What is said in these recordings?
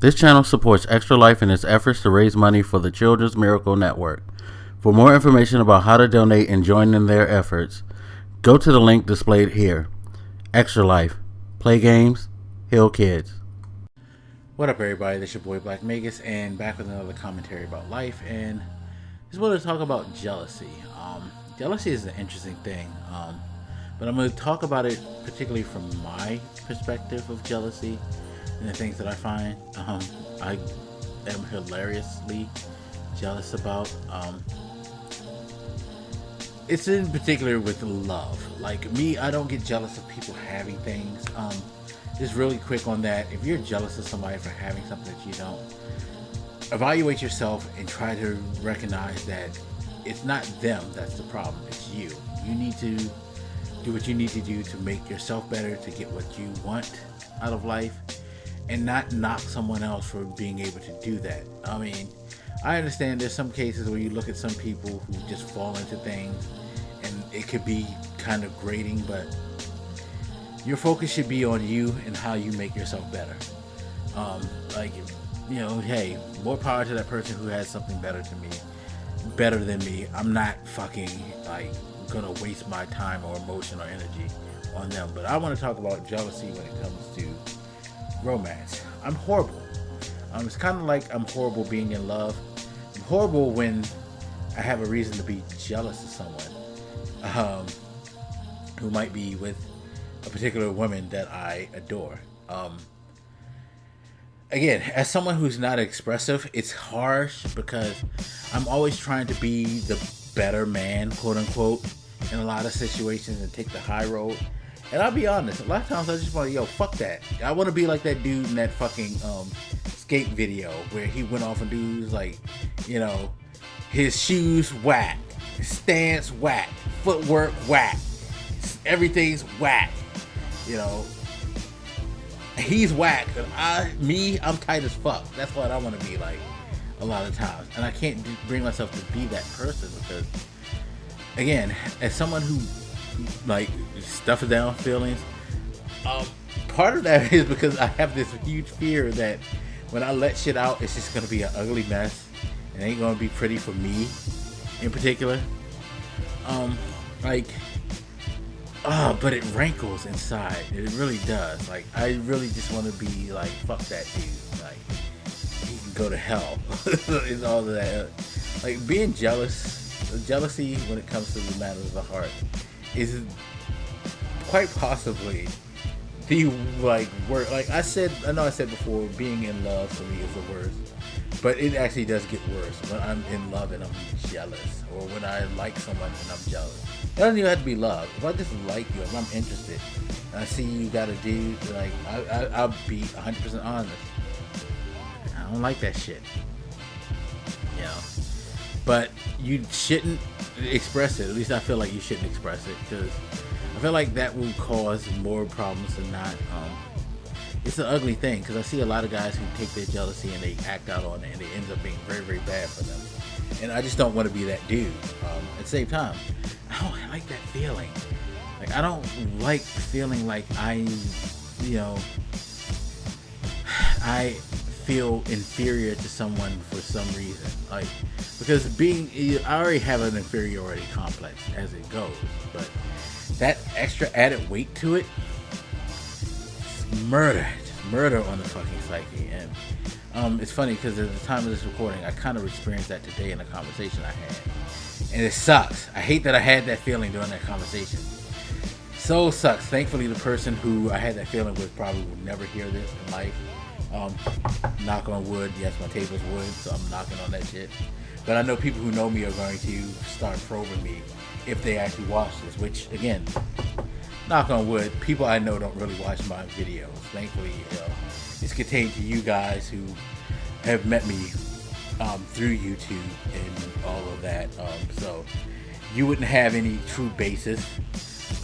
This channel supports Extra Life in its efforts to raise money for the Children's Miracle Network. For more information about how to donate and join in their efforts, go to the link displayed here. Extra Life. Play games, heal kids. What up, everybody? This is your boy Black Magus, and back with another commentary about life. And just wanted to talk about jealousy. Jealousy is an interesting thing, but I'm going to talk about it particularly from my perspective of jealousy and the things that I find I am hilariously jealous about. It's in particular with love. Like me, I don't get jealous of people having things. Just really quick on that, if you're jealous of somebody for having something that you don't, evaluate yourself and try to recognize that it's not them that's the problem, it's you. You need to do what you need to do to make yourself better, to get what you want out of life, and not knock someone else for being able to do that. I mean, I understand there's some cases where you look at some people who just fall into things and it could be kind of grating, but your focus should be on you and how you make yourself better. Like, you know, hey, more power to that person who has something better than me. I'm not fucking like gonna waste my time or emotion or energy on them. But I want to talk about jealousy when it comes to romance. I'm horrible. It's kind of like I'm horrible being in love. I'm horrible when I have a reason to be jealous of someone who might be with a particular woman that I adore. Again, as someone who's not expressive, it's harsh because I'm always trying to be the better man, quote unquote, in a lot of situations and take the high road. And I'll be honest, a lot of times I just want to, yo, fuck that. I want to be like that dude in that fucking skate video where he went off and dudes like, you know, his shoes whack, his stance whack, footwork whack, everything's whack, you know. He's whack, and I'm tight as fuck. That's what I want to be like a lot of times, and I can't bring myself to be that person because, again, as someone who like stuffs down feelings, part of that is because I have this huge fear that when I let shit out, it's just gonna be an ugly mess and it ain't gonna be pretty for me in particular. But it rankles inside. It really does. Like, I really just want to be like, fuck that dude. Like, he can go to hell. It's all of that. Like, being jealousy when it comes to the matters of the heart is quite possibly the worst. Like I know I said before, being in love for me is the worst. But it actually does get worse when I'm in love and I'm jealous, or when I like someone and I'm jealous. It doesn't even have to be love. If I just like you, if I'm interested, and I see you got a dude, like I'll be 100% honest. I don't like that shit, you know. But you shouldn't express it. At least I feel like you shouldn't express it, because I feel like that will cause more problems than not. It's an ugly thing because I see a lot of guys who take their jealousy and they act out on it, and it ends up being very, very bad for them. And I just don't want to be that dude. At the same time, I don't like that feeling. Like, I don't like feeling like I feel inferior to someone for some reason. Like, because I already have an inferiority complex as it goes, but that extra added weight to it, murder on the fucking psyche. And it's funny because at the time of this recording, I kind of experienced that today in a conversation I had, and it sucks. I hate that I had that feeling during that conversation. So sucks. Thankfully, the person who I had that feeling with probably will never hear this in life. Knock on wood. Yes, my table's wood, so I'm knocking on that shit. But I know people who know me are going to start probing me if they actually watch this, which, again, knock on wood, people I know don't really watch my videos. Thankfully, it's contained to you guys who have met me through YouTube and all of that. So you wouldn't have any true basis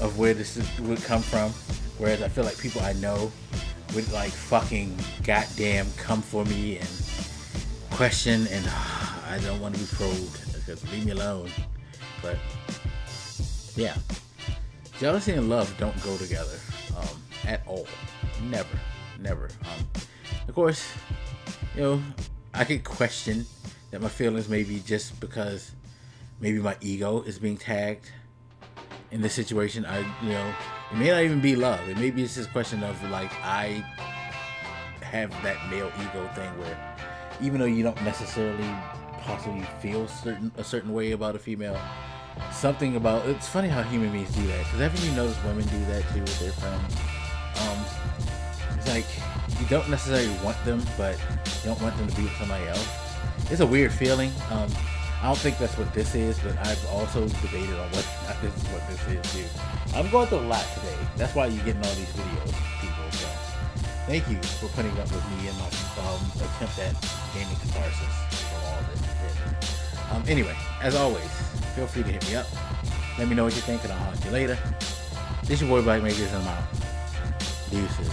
of where this would come from. Whereas I feel like people I know would like fucking goddamn come for me and question, and I don't want to be probed because leave me alone. But yeah. Jealousy and love don't go together at all. Never. Of course, you know, I could question that my feelings may be just because maybe my ego is being tagged in this situation. It may not even be love. It may be just this question of like, I have that male ego thing where even though you don't necessarily possibly feel a certain way about a female, something about it's funny how human beings do that. Because haven't you noticed women do that too with their friends? It's like you don't necessarily want them, but you don't want them to be with somebody else. It's a weird feeling. I don't think that's what this is, but I've also debated on what this is too. I'm going through a lot today. That's why you're getting all these videos, people. So thank you for putting up with me and my attempt at gaming catharsis for all this. Anyway, as always, feel free to hit me up. Let me know what you think, and I'll haunt you later. This your boy Black Makers, and I'm out. Deuces.